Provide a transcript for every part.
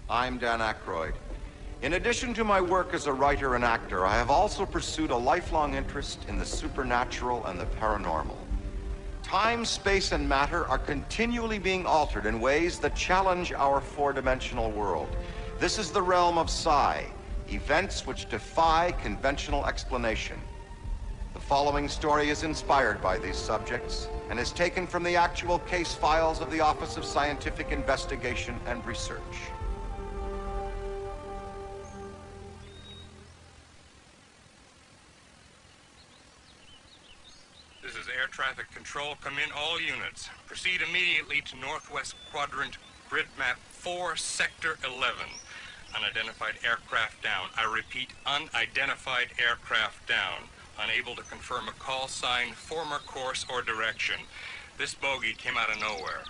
I'm Dan Aykroyd. In addition to my work as a writer and actor, I have also pursued a lifelong interest in the supernatural and the paranormal. Time, space, and matter are continually being altered in ways that challenge our four-dimensional world. This is the realm of psi, events which defy conventional explanation. The following story is inspired by these subjects and is taken from the actual case files of the Office of Scientific Investigation and Research. This is air traffic control. Come in all units. Proceed immediately to Northwest Quadrant, grid map 4, Sector 11. Unidentified aircraft down. I repeat, unidentified aircraft down. Unable to confirm a call sign, former course, or direction. This bogey came out of nowhere.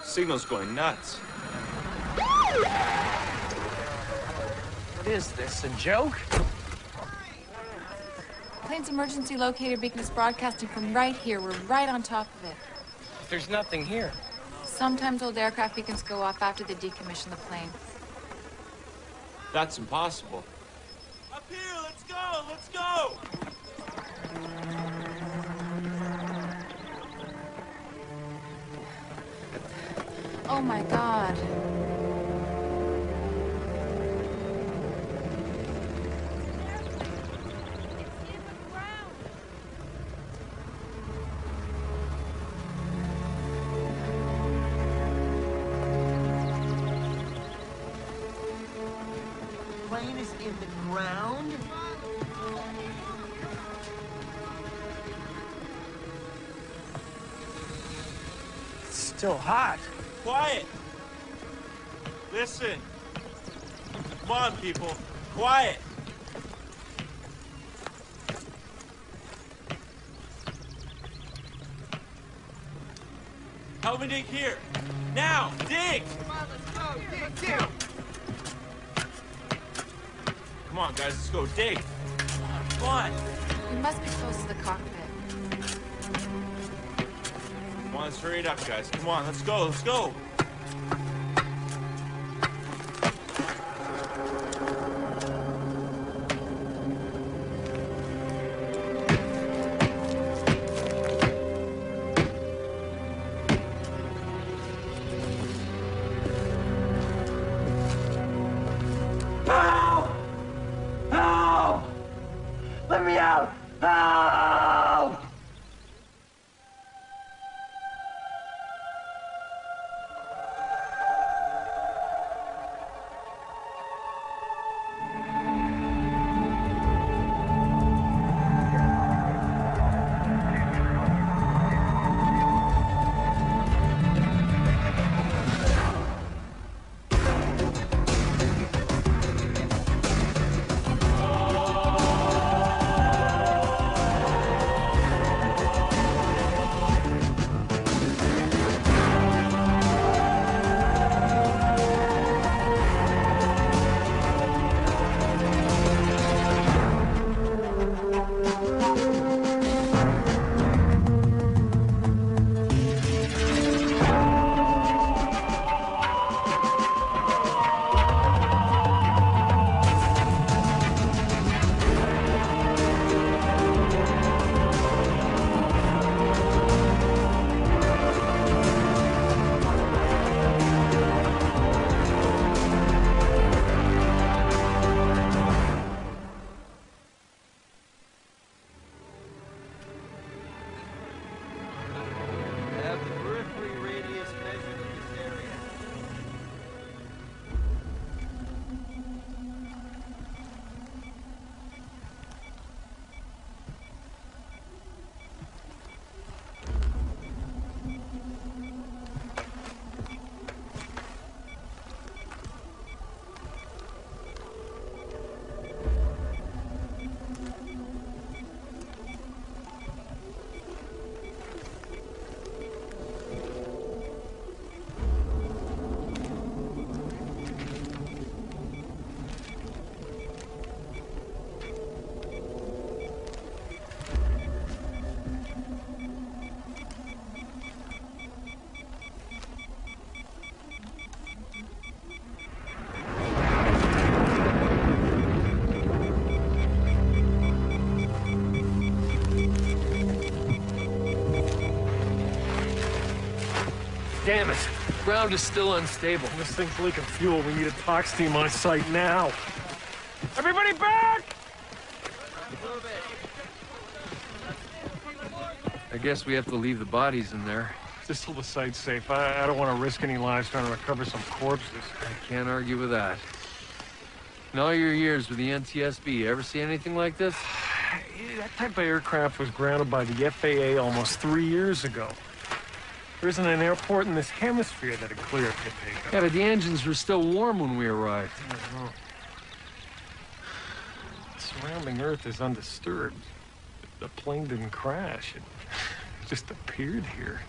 Signal's going nuts. What is this, a joke? Plane's emergency locator beacon is broadcasting from right here. We're right on top of it. There's nothing here. Sometimes old aircraft beacons go off after they decommission the plane. That's impossible. Up here, let's go, let's go! Oh my God. Plane is in the ground? It's still hot. Quiet! Listen! Come on, people! Quiet! Help me dig here! Now! Dig! Come on, let's go! Dig! Come on, guys, let's go. Dig! Come on! We must be close to the cockpit. Come on, let's hurry it up, guys. Come on, let's go, let's go! Help! Help! Let me out! Help! Damn it. Ground is still unstable. This thing's leaking fuel. We need a tox team on site now. Everybody back! I guess we have to leave the bodies in there. Just till the site's safe. I don't want to risk any lives trying to recover some corpses. I can't argue with that. In all your years with the NTSB, you ever see anything like this? That type of aircraft was grounded by the FAA almost 3 years ago. There isn't an airport in this hemisphere that'd clear it, Yeah, but the engines were still warm when we arrived. The surrounding Earth is undisturbed. The plane didn't crash. It just appeared here.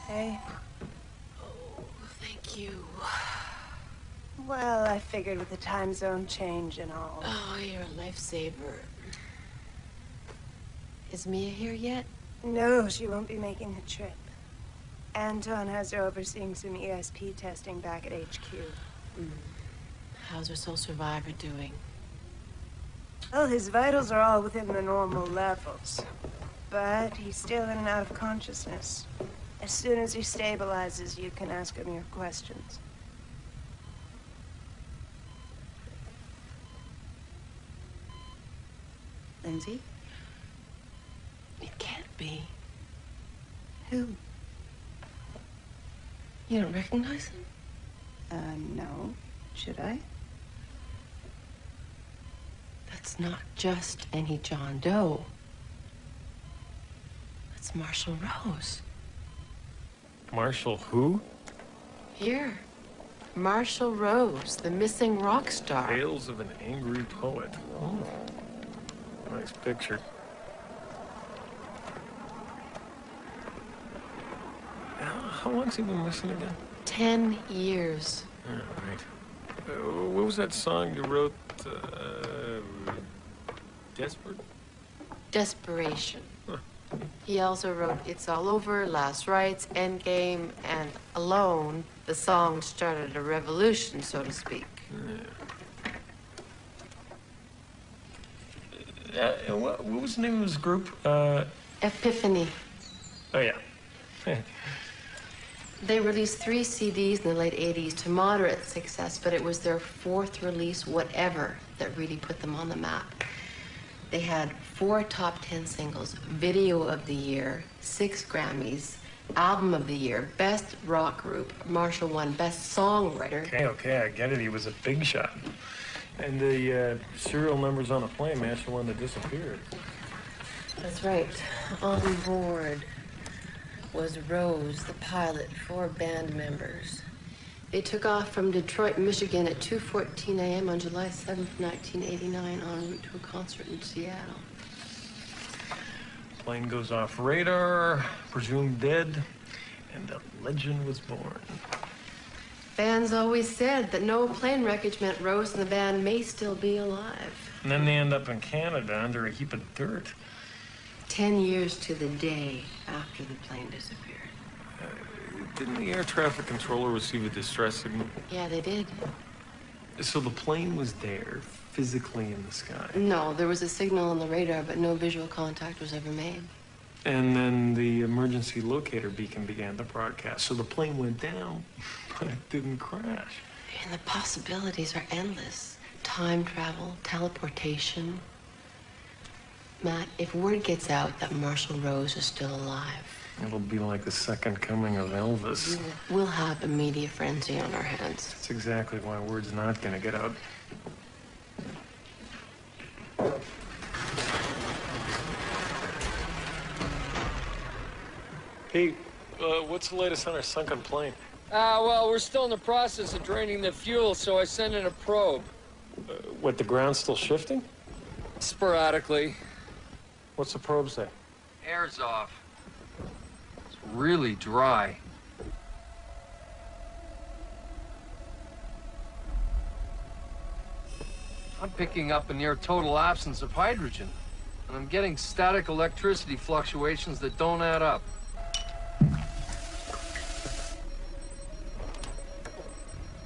Hey. Oh, thank you. Well, I figured with the time zone change and all. Oh, you're a lifesaver. Is Mia here yet? No, she won't be making the trip. Anton has her overseeing some ESP testing back at HQ. How's her sole survivor doing? Well, his vitals are all within the normal levels. But he's still in and out of consciousness. As soon as he stabilizes, you can ask him your questions. Lindsay? It can't be. Who? You don't recognize him? No. Should I? That's not just any John Doe. That's Marshall Rose. Marshall who? Here. Marshall Rose, the missing rock star. Tales of an Angry Poet. Oh. Nice picture. How long's he been missing again? 10 years. All right. What was that song you wrote? Desperate? Desperation. He also wrote It's All Over, Last Rites, Endgame, and Alone. The song started a revolution, so to speak. What was the name of his group? Epiphany. Oh, yeah. They released 3 CDs in the late 80s to moderate success, but it was their 4th release, whatever, that really put them on the map. They had 4 top 10 singles, Video of the Year, 6 Grammys, Album of the Year, Best Rock Group. Marshall won Best Songwriter. Okay, I get it. He was a big shot. And the serial numbers on the plane matched the one that disappeared. That's right. On board was Rose, the pilot, 4 band members. They took off from Detroit, Michigan at 2:14 a.m. on July 7th, 1989, en route to a concert in Seattle. Plane goes off radar, presumed dead, and a legend was born. Fans always said that no plane wreckage meant Rose and the band may still be alive. And then they end up in Canada under a heap of dirt. 10 years to the day after the plane disappeared. Didn't the air traffic controller receive a distress signal? Yeah, they did. So the plane was there, physically in the sky. No, there was a signal on the radar, but no visual contact was ever made. And then the emergency locator beacon began to broadcast. So the plane went down, but it didn't crash. And the possibilities are endless. Time travel, teleportation. Matt, if word gets out that Marshall Rose is still alive, it'll be like the second coming of Elvis. We'll have a media frenzy on our hands. That's exactly why word's not gonna get out. Hey, what's the latest on our sunken plane? Well, we're still in the process of draining the fuel, so I sent in a probe. What, the ground's still shifting? Sporadically. What's the probe say? Air's off. It's really dry. I'm picking up a near total absence of hydrogen, and I'm getting static electricity fluctuations that don't add up.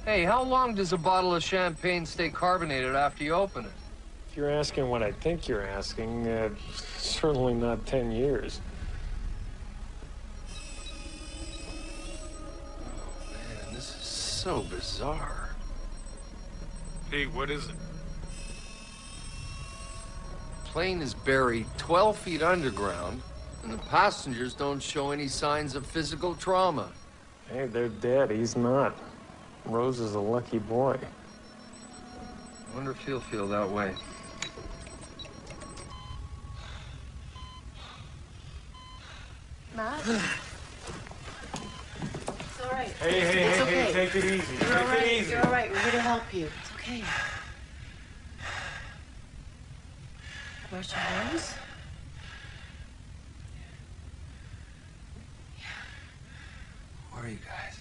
Hey, how long does a bottle of champagne stay carbonated after you open it? If you're asking what I think you're asking, certainly not 10 years. Man, this is so bizarre. Hey, what is it? Plane is buried 12 feet underground, and the passengers don't show any signs of physical trauma. Hey, they're dead. He's not. Rose is a lucky boy. I wonder if he'll feel that way. Matt? It's all right. Hey, okay. take it easy. You're all right. You're all right. We're here to help you. It's okay. Where's your nose? Who are you guys?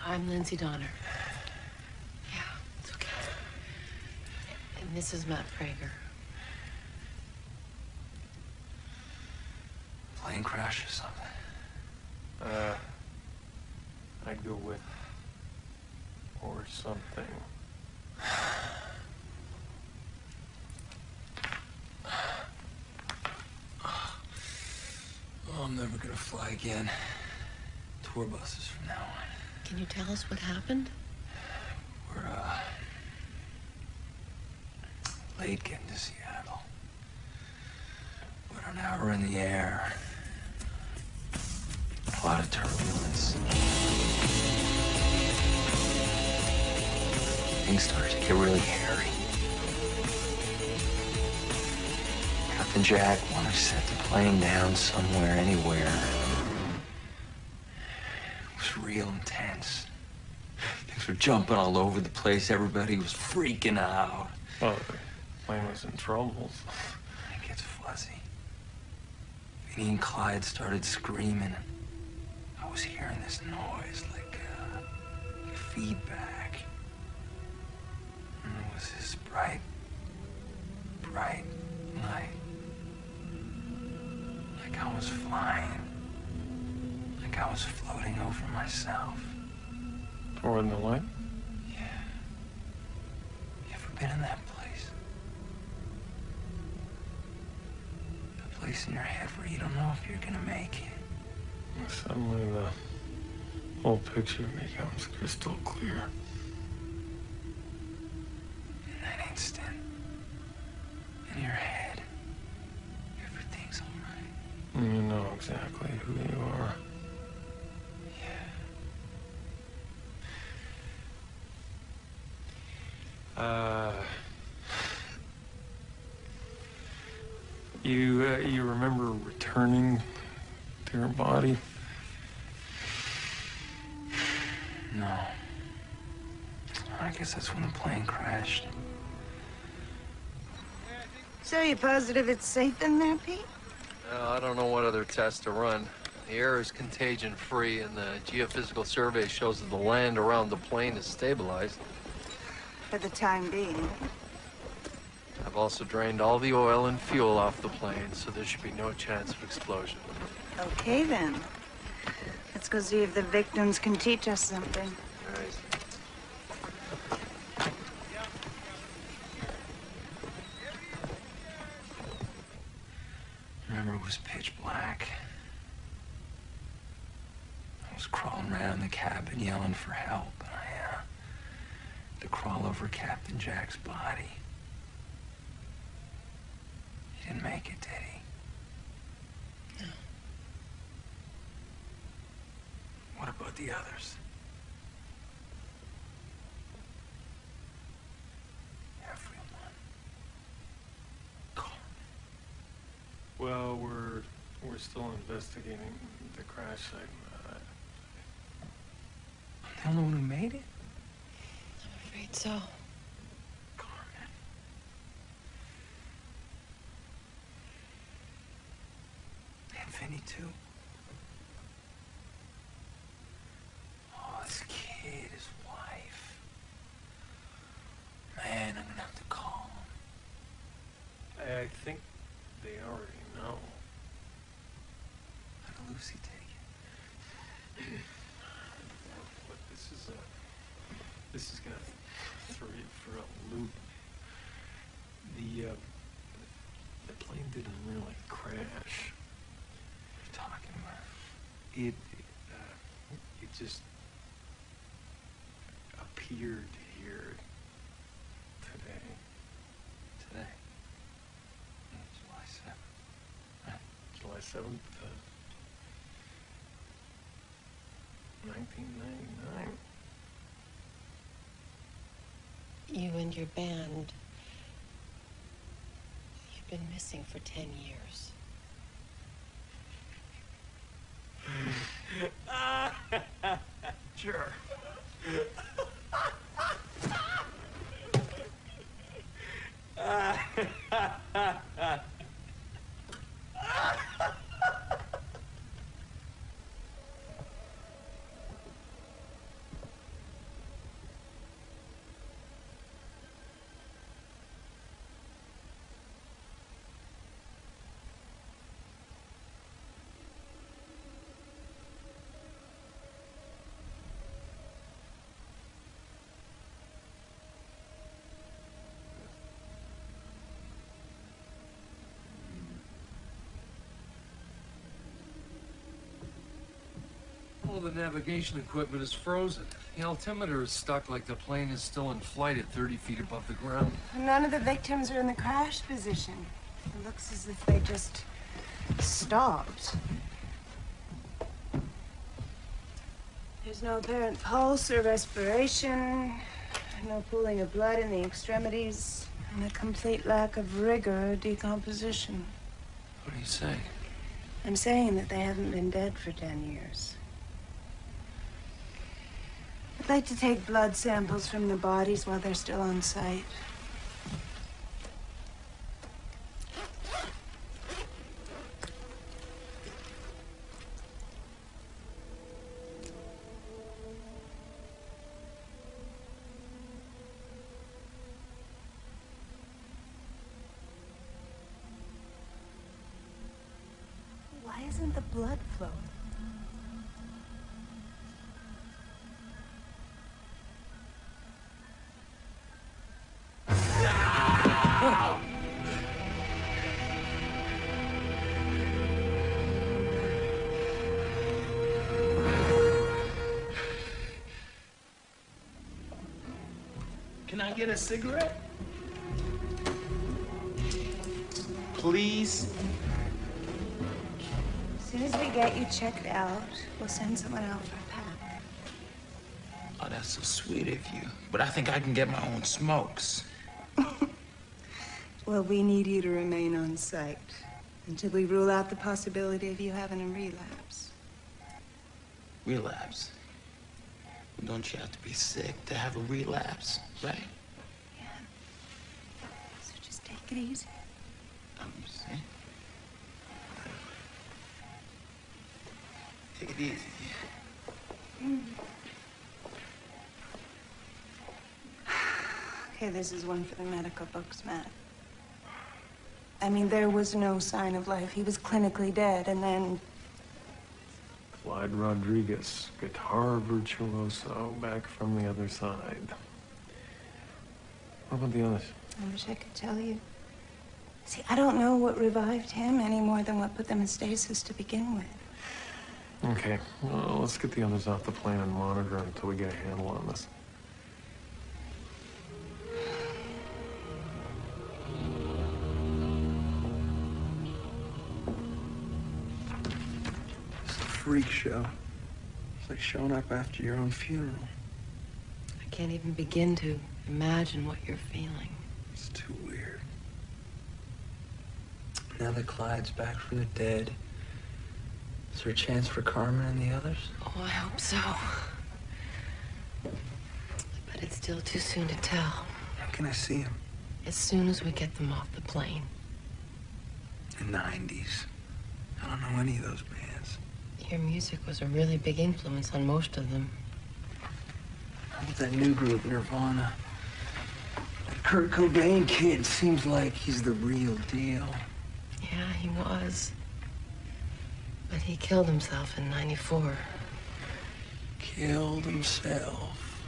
I'm Lindsay Donner. Yeah, it's okay. And this is Matt Prager. Plane crash or something? I'd go with... or something. Oh, I'm never gonna fly again. Tour buses from now on. Can you tell us what happened? We're, late getting to Seattle. About an hour in the air. A lot of turbulence. Things started to get really hairy. Captain Jack wanted to set the plane down somewhere, anywhere. It was real intense. Things were jumping all over the place. Everybody was freaking out. Oh, the plane was in trouble. It gets fuzzy. Vinny and Clyde started screaming. I was hearing this noise like feedback. And it was this bright light. Like I was flying. Like I was floating over myself. Toward the light? Yeah. You ever been in that place? The place in your head where you don't know if you're gonna make it. Suddenly the whole picture becomes crystal clear. In that instant, in your head, everything's all right. And you know exactly who you are. You remember returning to your body? No. I guess that's when the plane crashed. So you positive it's safe in there, Pete? I don't know what other tests to run. The air is contagion-free, and the geophysical survey shows that the land around the plane is stabilized. For the time being. I've also drained all the oil and fuel off the plane, so there should be no chance of explosion. Okay, then. Let's go see if the victims can teach us something. All right. Remember, it was pitch black. I was crawling around the cabin yelling for help, and I had to crawl over Captain Jack's body. He didn't make it, did he? No. What about the others? Everyone. Carmen. Well, we're still investigating the crash site. The only one who made it? I'm afraid so. Carmen. And Vinny, too. Oh, this kid, his wife. Man, I'm gonna have to call him. I think they already know. How did Lucy take it? But this is gonna throw you for a loop. The plane didn't really crash. What are you talking about? It just appeared here today. Today? July 7th. Right? July 7th, 1999. You and your band, you've been missing for 10 years. Sure. All the navigation equipment is frozen. The altimeter is stuck like the plane is still in flight at 30 feet above the ground. None of the victims are in the crash position. It looks as if they just stopped. There's no apparent pulse or respiration, no pooling of blood in the extremities, and a complete lack of rigor or decomposition. What do you say? I'm saying that they haven't been dead for 10 years. I'd like to take blood samples from the bodies while they're still on site. Why isn't the blood flowing? Can I get a cigarette? Please? As soon as we get you checked out, we'll send someone out for a pack. Oh, that's so sweet of you. But I think I can get my own smokes. Well, we need you to remain on site until we rule out the possibility of you having a relapse. Relapse? Don't you have to be sick to have a relapse, right? Yeah. So just take it easy. See? Take it easy. Okay, this is one for the medical books, Matt. I mean, there was no sign of life. He was clinically dead, and then... Clyde Rodriguez, guitar virtuoso, back from the other side. What about the others? I wish I could tell you. See, I don't know what revived him any more than what put them in stasis to begin with. Okay, well, let's get the others off the plane and monitor until we get a handle on this. It's a freak show. It's like showing up after your own funeral. I can't even begin to imagine what you're feeling. It's too weird. Now that Clyde's back from the dead, is there a chance for Carmen and the others? Oh, I hope so. it's still too soon to tell. When can I see him? As soon as we get them off the plane. The 90s. I don't know any of those bands. Your music was a really big influence on most of them. How about that new group, Nirvana? That Kurt Cobain kid seems like he's the real deal. Yeah, he was. But he killed himself in '94. Killed himself.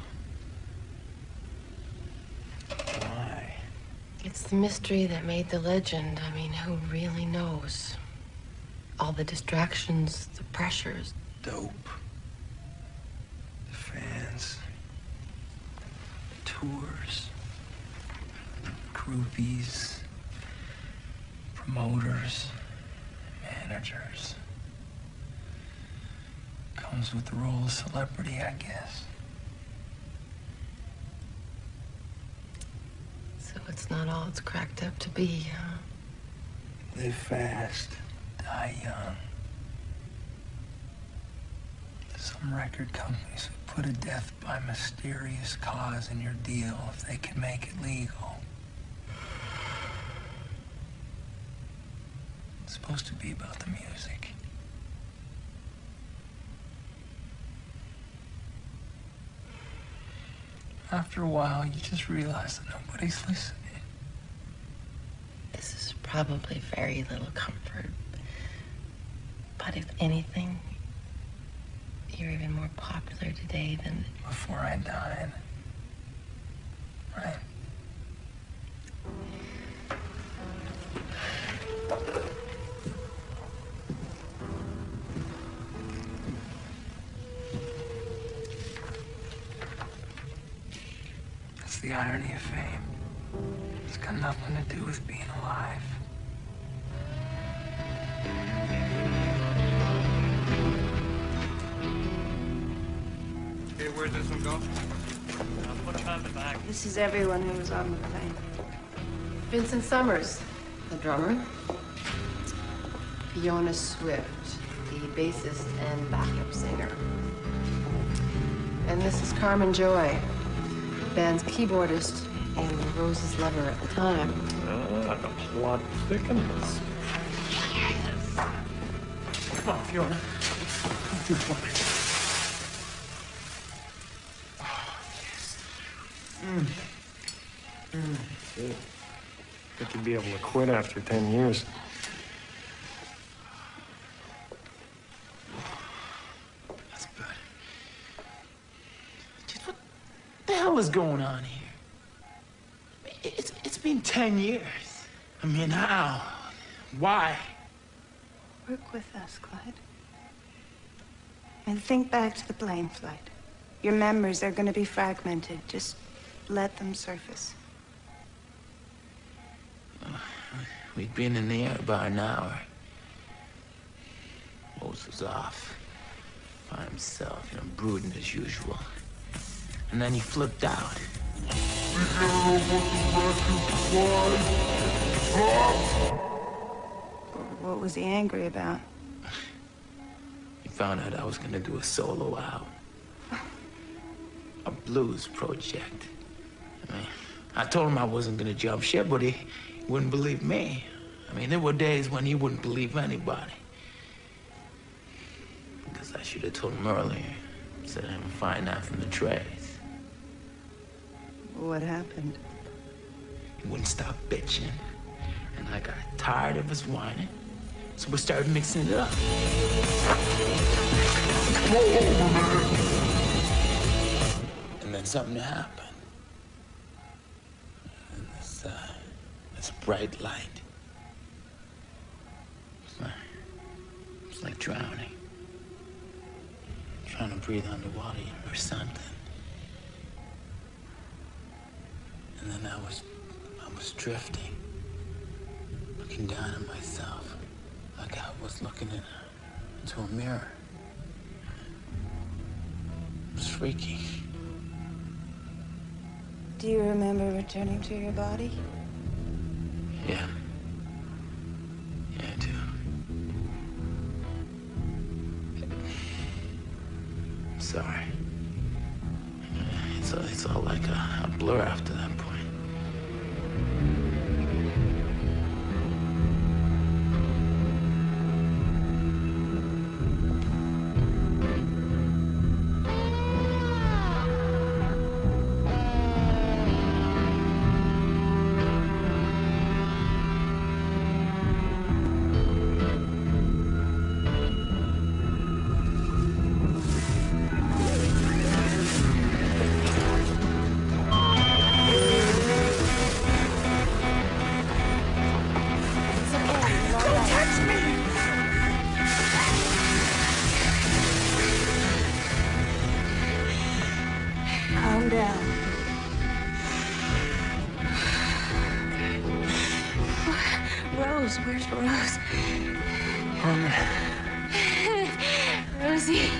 Why? It's the mystery that made the legend. I mean, who really knows? All the distractions, the pressures. Dope. The fans. The tours. Groupies. Promoters. Managers. Comes with the role of celebrity, I guess. So it's not all it's cracked up to be, huh? Live fast, die young. Some record companies would put a death by mysterious cause in your deal if they can make it legal. It's supposed to be about the music. After a while, you just realize that nobody's listening. This is probably very little comfort. But if anything, you're even more popular today than Before I died. Right? That's the irony of fame. It's got nothing to do with being alive. Okay, where's this one go? Put him on the back. This is everyone who was on the plane. Vincent Summers, the drummer. Fiona Swift, the bassist and backup singer. And this is Carmen Joy, the band's keyboardist and Rose's lover at the time. The plot thickens. Come on, Fiona. Come through for me. Good. Think you'd be able to quit after 10 years. That's good. Just what the hell is going on here? It's been 10 years. I mean, how? Why? Work with us, Clyde. And think back to the plane flight. Your memories are going to be fragmented. Just let them surface. We'd been in the air about an hour. Mose was off by himself, brooding as usual. And then he flipped out. What was he angry about? He found out I was gonna do a solo album. A blues project. I mean, I told him I wasn't gonna jump ship, but he wouldn't believe me. I mean, there were days when he wouldn't believe anybody. Because I should have told him earlier. Said I didn't find out from the trace. What happened? He wouldn't stop bitching. And I got tired of his whining. So we started mixing it up. And then something happened. And this bright light. It's like drowning. Trying to breathe underwater or something. And then I was drifting. Looking down at myself. Like I was looking into a mirror. It was freaky. Do you remember returning to your body? Yeah. Yeah, I do. Sorry. It's it's all like a blur after that point. Calm down. Rose, where's Rose? Rosie.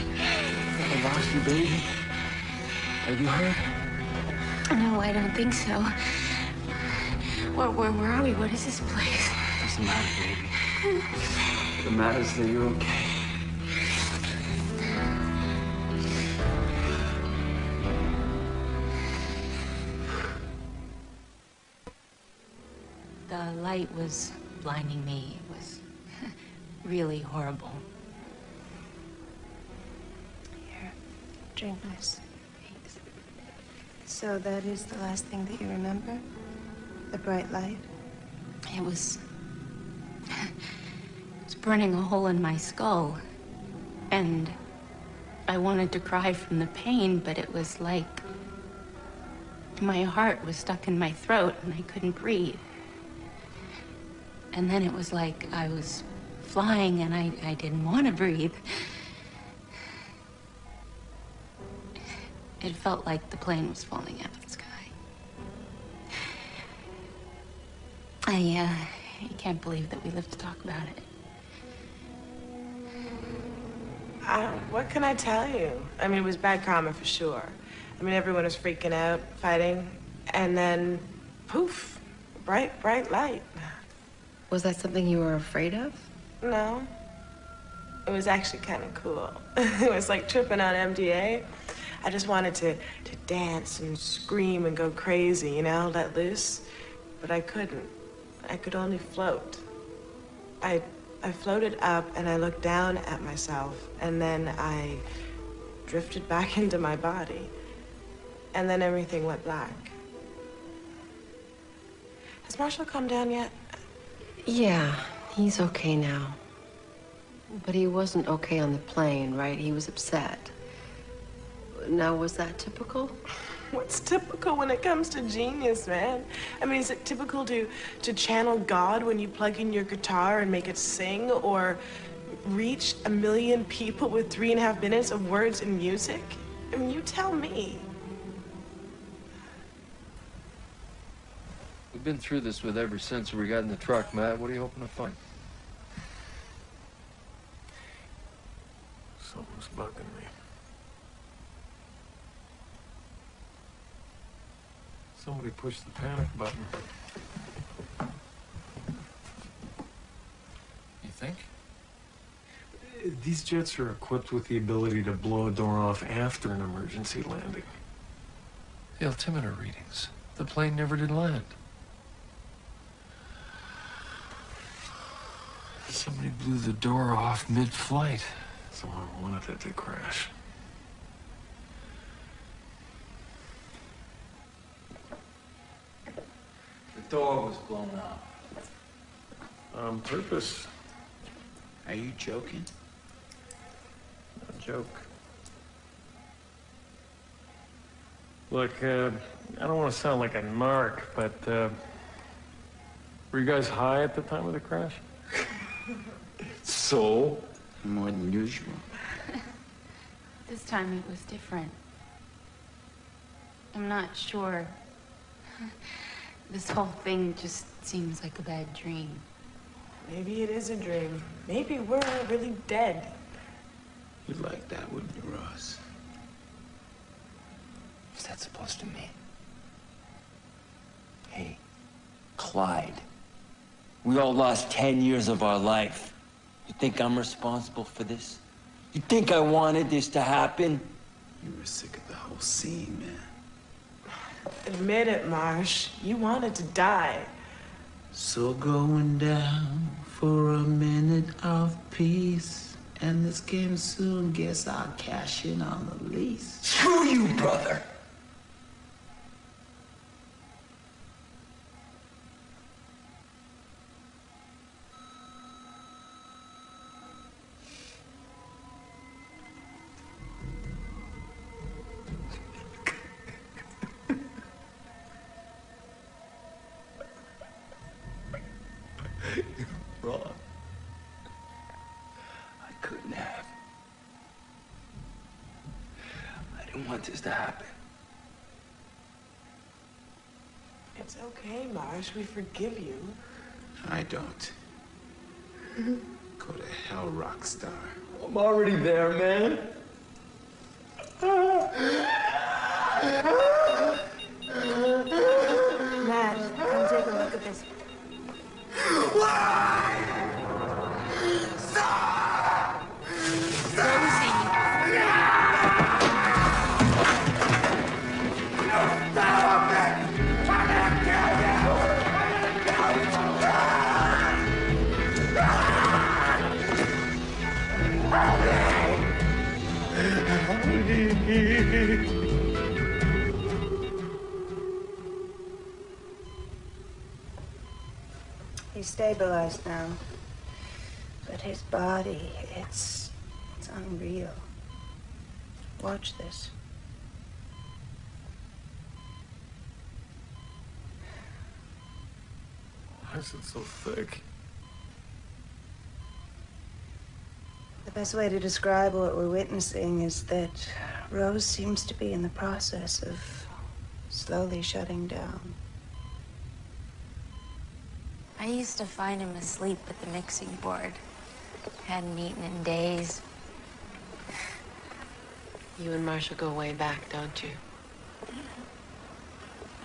I lost you, baby. Are you hurt? No, I don't think so. Where are we? What is this place? Doesn't matter, baby. What matters is that you're okay. The light was blinding me. It was really horrible. Here, drink this. Thanks. So that is the last thing that you remember? The bright light? It was burning a hole in my skull. And I wanted to cry from the pain, but it was like my heart was stuck in my throat and I couldn't breathe. And then it was like I was flying and I didn't want to breathe. It felt like the plane was falling out of the sky. I can't believe that we lived to talk about it. What can I tell you? I mean, it was bad karma for sure. I mean, everyone was freaking out, fighting, and then poof, bright light. Was that something you were afraid of? No. It was actually kind of cool. It was like tripping on MDA. I just wanted to dance and scream and go crazy, you know, let loose. But I couldn't. I could only float. I floated up and I looked down at myself and then I drifted back into my body. And then everything went black. Has Marshall come down yet? Yeah, he's okay now. But he wasn't okay on the plane, right? He was upset. Now, was that typical? What's typical when it comes to genius, man? I mean, is it typical to channel God when you plug in your guitar and make it sing, or reach 1 million people with 3.5 minutes of words and music? I mean, you tell me. We've been through this with every sensor we got in the truck, Matt. What are you hoping to find? Something's bugging me. Somebody pushed the panic button. You think? These jets are equipped with the ability to blow a door off after an emergency landing. The altimeter readings. The plane never did land. Somebody blew the door off mid-flight. Someone wanted it to crash. The door was blown up. On purpose. Are you joking? No joke. Look, I don't want to sound like a narc, but were you guys high at the time of the crash? So? More than usual. This time it was different. I'm not sure. This whole thing just seems like a bad dream. Maybe it is a dream. Maybe we're really dead. You'd like that, wouldn't you, Ross? What's that supposed to mean? Hey, Clyde. We all lost 10 years of our life. You think I'm responsible for this? You think I wanted this to happen? You were sick of the whole scene, man. Admit it, Marsh. You wanted to die. So going down for a minute of peace. And this game soon, guess I'll cash in on the lease. Screw you, brother. You're wrong. I couldn't have. I didn't want this to happen. It's okay, Marsh. We forgive you. I don't. Go to hell, Rockstar. I'm already there, man. Matt, come take a look at this. He's stabilized now. But his body, it's unreal. Watch this. Why is it so thick? The best way to describe what we're witnessing is that Rose seems to be in the process of slowly shutting down. I used to find him asleep at the mixing board. Hadn't eaten in days. You and Marshall go way back, don't you?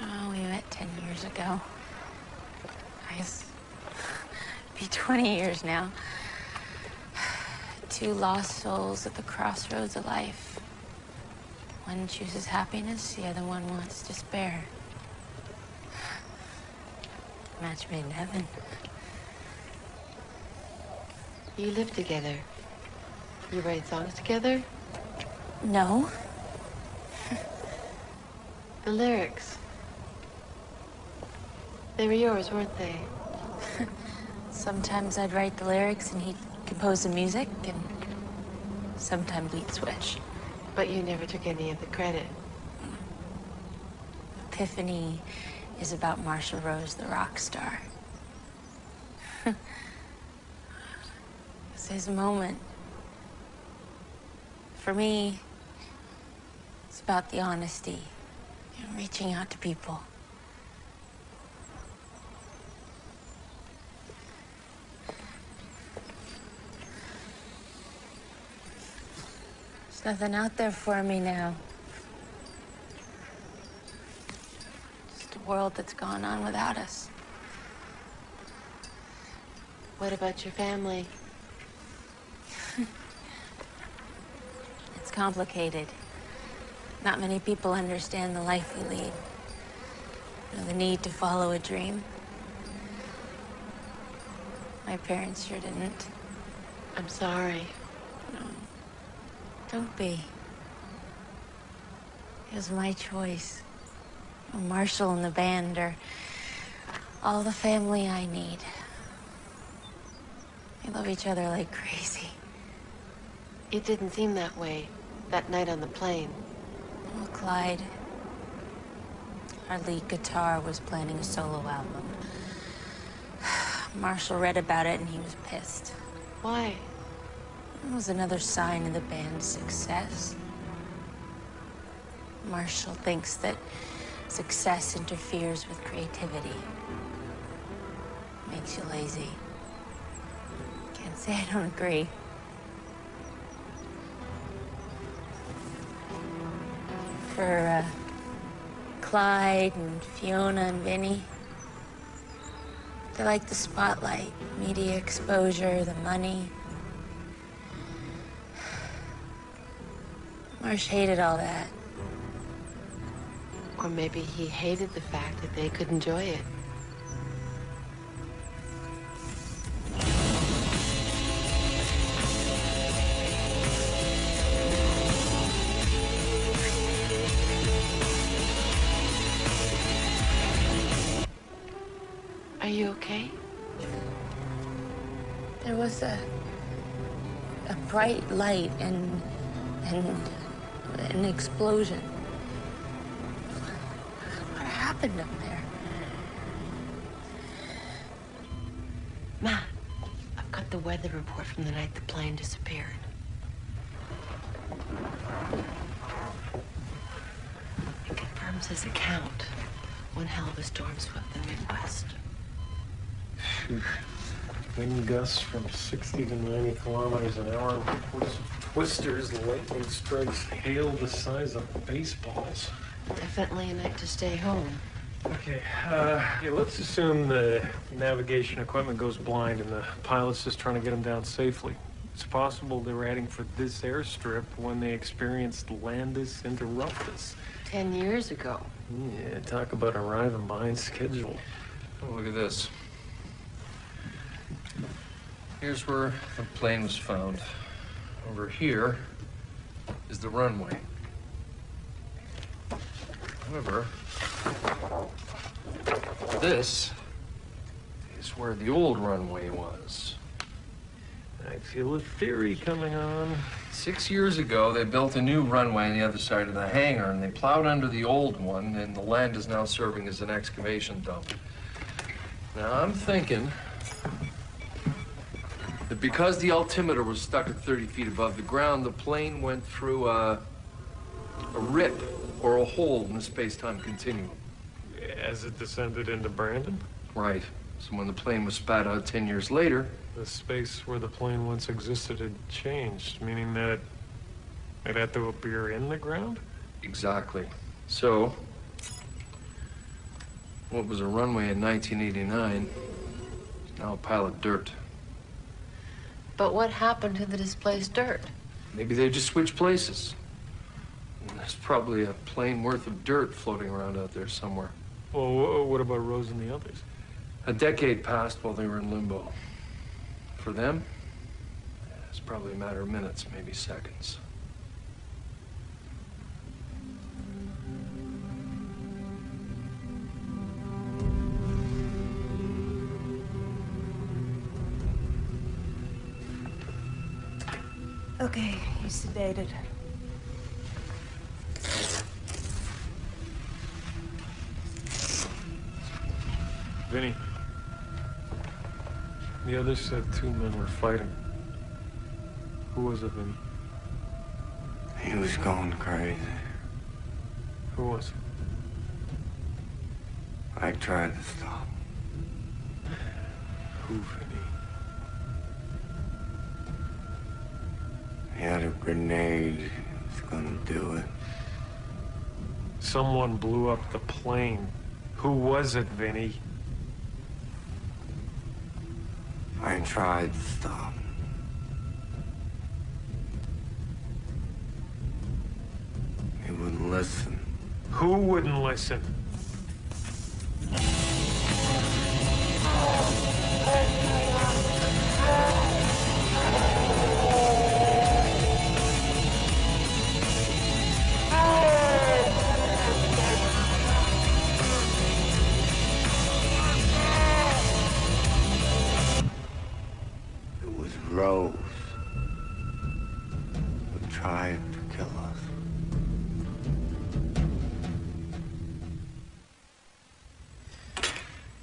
Oh, we met 10 years ago. I guess be 20 years now. Two lost souls at the crossroads of life. One chooses happiness, the other one wants despair. Match made in heaven. You live together. You write songs together? No. The lyrics. They were yours, weren't they? Sometimes I'd write the lyrics and he'd compose the music, and sometimes we'd switch. But you never took any of the credit. Epiphany is about Marshall Rose, the rock star. It's his moment. For me, it's about the honesty, reaching out to people. There's nothing out there for me now. Just a world that's gone on without us. What about your family? It's complicated. Not many people understand the life we lead. The need to follow a dream. My parents sure didn't. I'm sorry. No. Don't be. It was my choice. Marshall and the band are all the family I need. We love each other like crazy. It didn't seem that way that night on the plane. Well, Clyde, our lead guitar, was planning a solo album. Marshall read about it and he was pissed. Why? It was another sign of the band's success. Marshall thinks that success interferes with creativity. Makes you lazy. Can't say I don't agree. For Clyde and Fiona and Vinny, they like the spotlight, media exposure, the money. Marsh hated all that. Or maybe he hated the fact that they could enjoy it. Are you okay? There was a bright light and an explosion. What happened up there? Matt, I've got the weather report from the night the plane disappeared. It confirms his account. One hell of a storm swept the Midwest. Shoot. Wind gusts from 60 to 90 kilometers an hour, reports of twisters, lightning strikes, hail the size of baseballs. Definitely a night to stay home. Okay, let's assume the navigation equipment goes blind and the pilot's just trying to get them down safely. It's possible they were heading for this airstrip when they experienced Landus Interruptus. 10 years ago. Yeah, talk about arriving behind schedule. Oh, look at this. Here's where the plane was found. Over here is the runway. However, this is where the old runway was. I feel a theory coming on. 6 years ago, they built a new runway on the other side of the hangar, and they plowed under the old one, and the land is now serving as an excavation dump. Now, I'm thinking that because the altimeter was stuck at 30 feet above the ground, the plane went through a rip or a hole in the space-time continuum. As it descended into Brandon? Right. So when the plane was spat out 10 years later... The space where the plane once existed had changed, meaning that it had to appear in the ground? Exactly. So, what was a runway in 1989 is now a pile of dirt. But what happened to the displaced dirt? Maybe they just switched places. There's probably a plane worth of dirt floating around out there somewhere. Well, what about Rose and the others? A decade passed while they were in limbo. For them, it's probably a matter of minutes, maybe seconds. Okay, he's sedated. Vinny. The others said 2 men were fighting. Who was it, Vinny? He was going crazy. Who was it? I tried to stop. Who, Vinny? He had a grenade. He was gonna do it. Someone blew up the plane. Who was it, Vinny? I tried to stop. He wouldn't listen. Who wouldn't listen? Rose, who tried to kill us.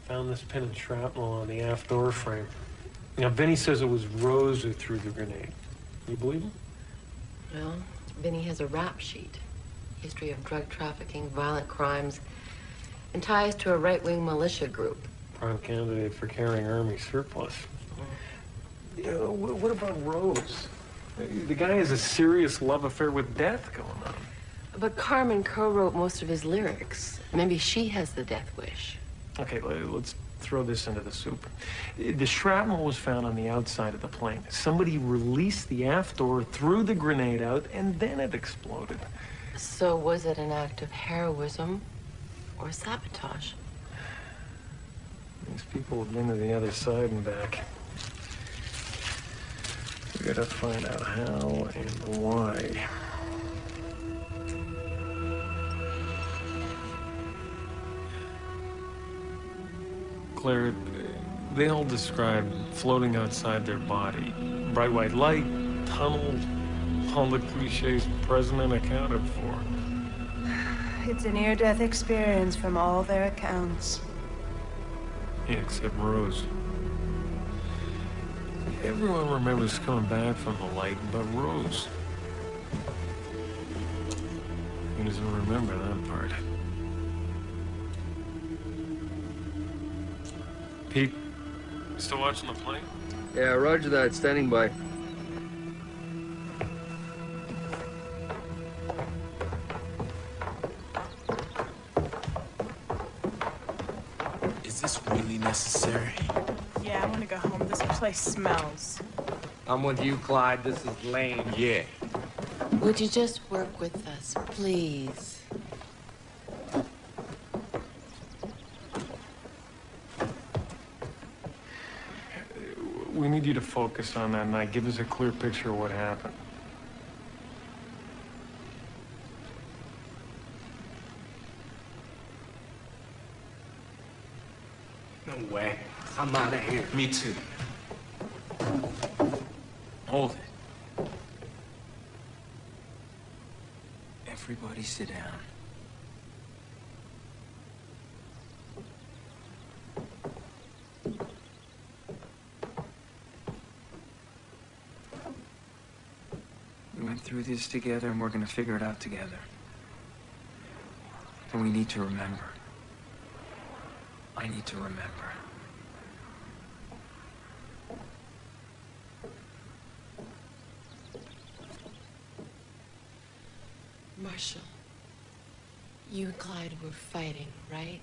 Found this pin and shrapnel on the aft door frame. Now, Vinny says it was Rose who threw the grenade. You believe him? Well, Vinny has a rap sheet. History of drug trafficking, violent crimes, and ties to a right-wing militia group. Prime candidate for carrying army surplus. Yeah, what about Rose? The guy has a serious love affair with death going on. But Carmen co-wrote most of his lyrics. Maybe she has the death wish. Okay, let's throw this into the soup. The shrapnel was found on the outside of the plane. Somebody released the aft door, threw the grenade out, and then it exploded. So was it an act of heroism Or sabotage. These people have been to the other side and back. We gotta find out how and why. Claire, they all described floating outside their body. Bright white light, tunnel, all the cliches President accounted for. It's a near-death experience from all their accounts. Yeah, except Rose. Everyone remembers coming back from the light, but Rose. Who doesn't remember that part? Pete, still watching the plane? Yeah, roger that. Standing by. Is this really necessary? Yeah, I want to go home. This place smells. I'm with you, Clyde. This is lame. Yeah. Would you just work with us, please? We need you to focus on that night. Give us a clear picture of what happened. No way. I'm out of here. Me too. Hold it. Everybody sit down. We went through this together, and we're gonna figure it out together. And we need to remember. I need to remember. Marshall, you and Clyde were fighting, right?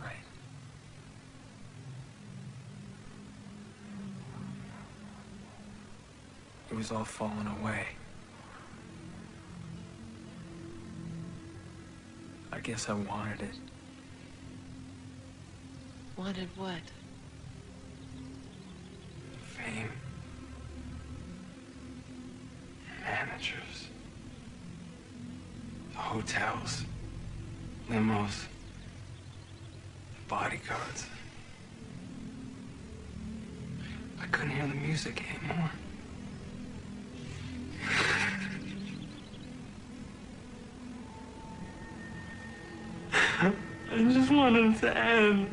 Right. It was all falling away. I guess I wanted it. Wanted what? Fame. Managers. The hotels. Limos. The bodyguards. I couldn't hear the music anymore. I just wanted it to end.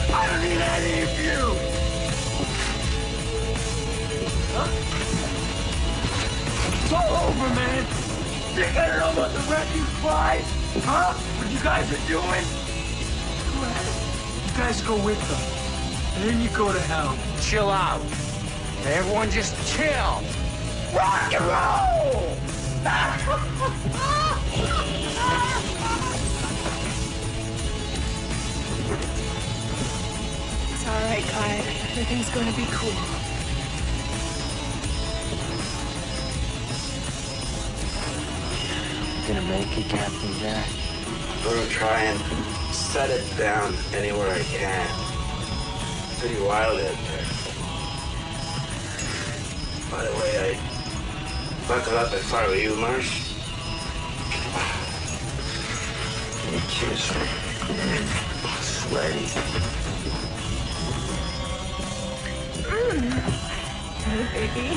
I don't need any of you! Huh? It's all over, man! You gotta know about the wrecking flies? Huh? What you guys are doing? Go ahead. You guys go with them. And then you go to hell. Chill out. Everyone just chill. Rock and roll! It's all right, Clyde. Everything's gonna be cool. Gonna make it, Captain Jack. I'm gonna try and set it down anywhere I can. Pretty wild out there. By the way, I buckle up if I were you, Marsh. Can you kiss me? Sweaty. Hey, baby.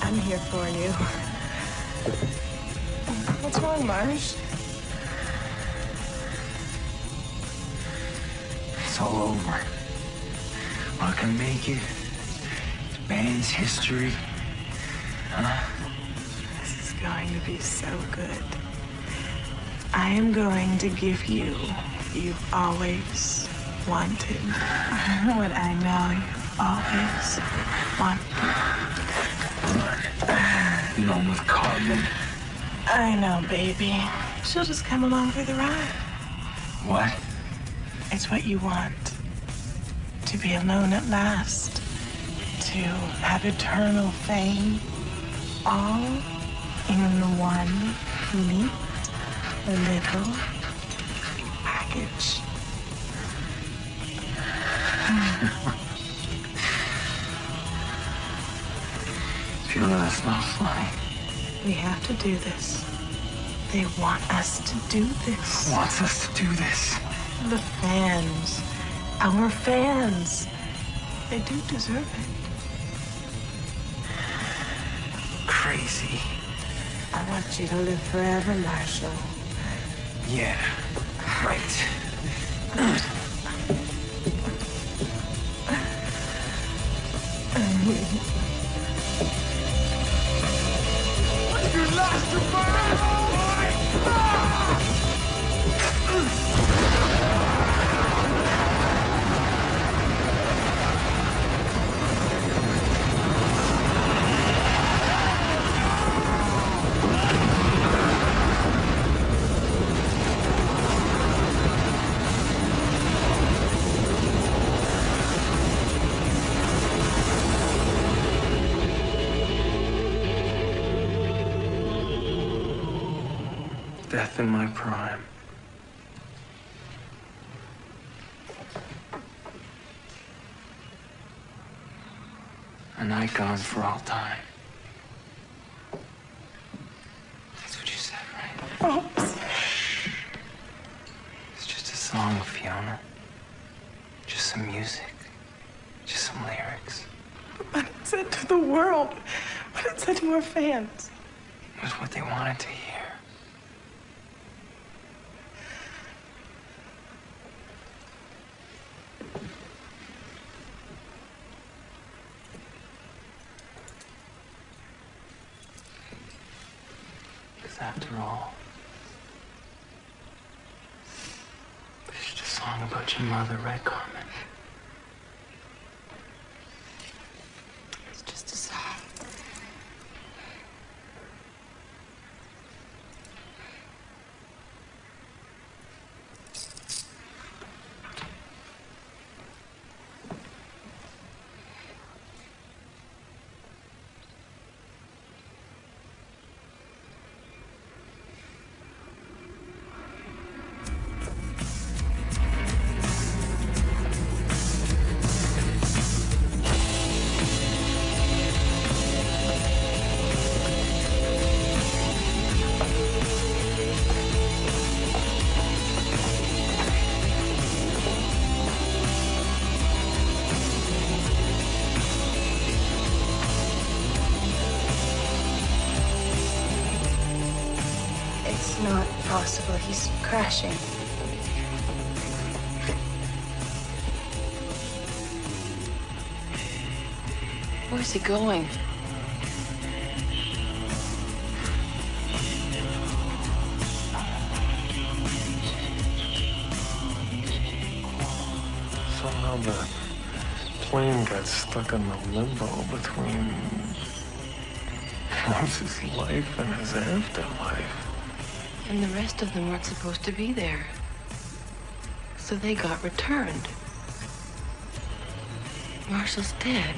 I'm here for you. What's wrong, Marsh? It's all over. Not gonna make it. The band's history. Huh? This is going to be so good. I am going to give you what you've always wanted. What I know you've always wanted. You know, I'm with Carmen. I know, baby. She'll just come along for the ride. What? experience what you want. To be alone at last. To have eternal fame. All in one neat little package. Fiona, that's not funny. We have to do this. They want us to do this. Who wants us to do this? The fans. Our fans. They do deserve it. Crazy. I want you to live forever, Marshall. Yeah, right. You lost your forever! Death in my prime. An icon for all time. That's what you said, right? Oops. It's just a song, Fiona. Just some music. Just some lyrics. What it said to the world. What it said to our fans. It was what they wanted to hear. After all, it's just a song about your mother, right, Carmen? It's just a song. It's not possible. He's crashing. Where's he going? Somehow the plane got stuck in the limbo between what's his life and his afterlife. And the rest of them weren't supposed to be there. So they got returned. Marshall's dead.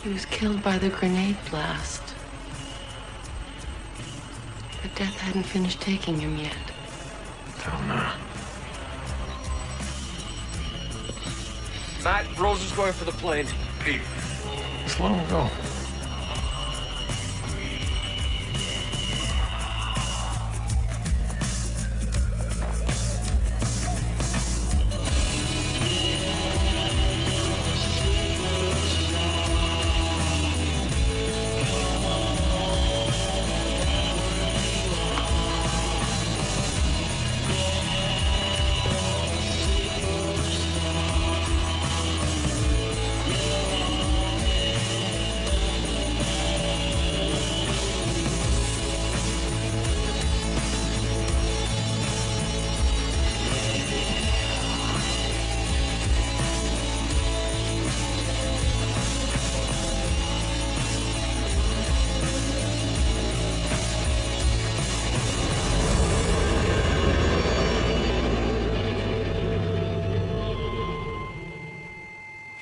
He was killed by the grenade blast. But death hadn't finished taking him yet. Don't know. Matt, Rose is going for the plane. Pete, just let him go.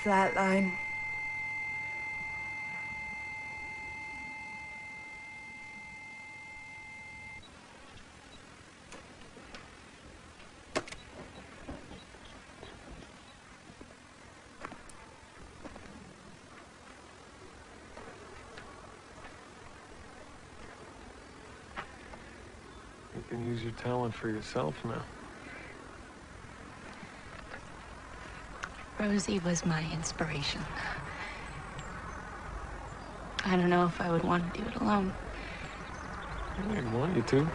flatline. You can use your talent for yourself now. Rosie was my inspiration. I don't know if I would want to do it alone. I'd want you to,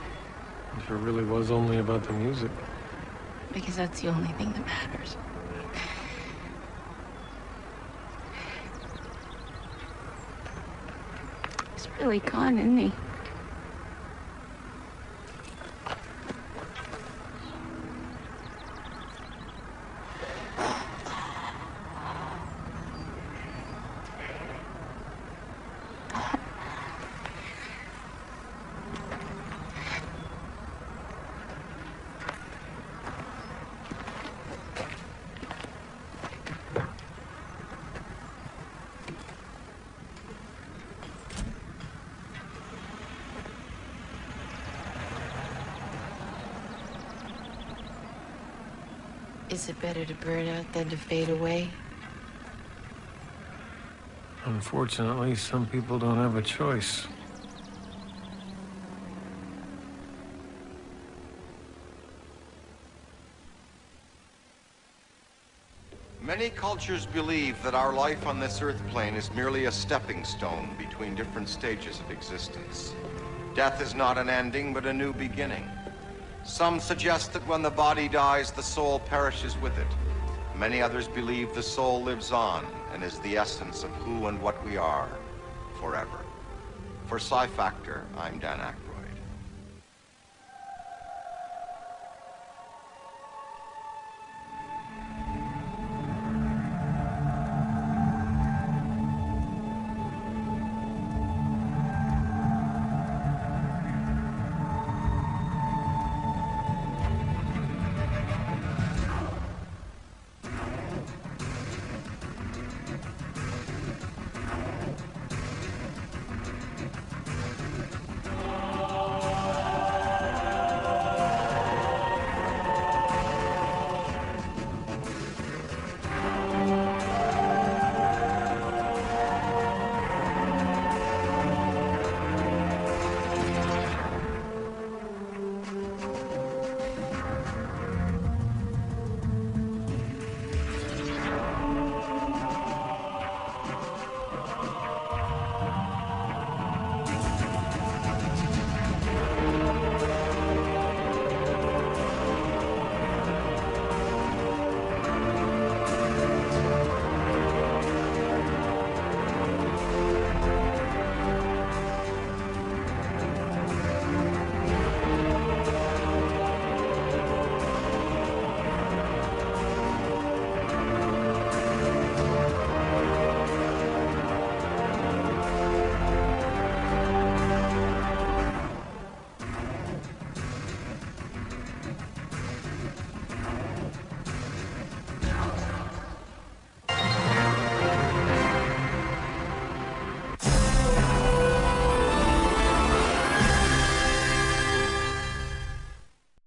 if it really was only about the music. Because that's the only thing that matters. He's really gone, isn't he? Is it better to burn out than to fade away? Unfortunately, some people don't have a choice. Many cultures believe that our life on this earth plane is merely a stepping stone between different stages of existence. Death is not an ending, but a new beginning. Some suggest that when the body dies, the soul perishes with it. Many others believe the soul lives on and is the essence of who and what we are forever. For Sci Factor, I'm Dan Aykroyd.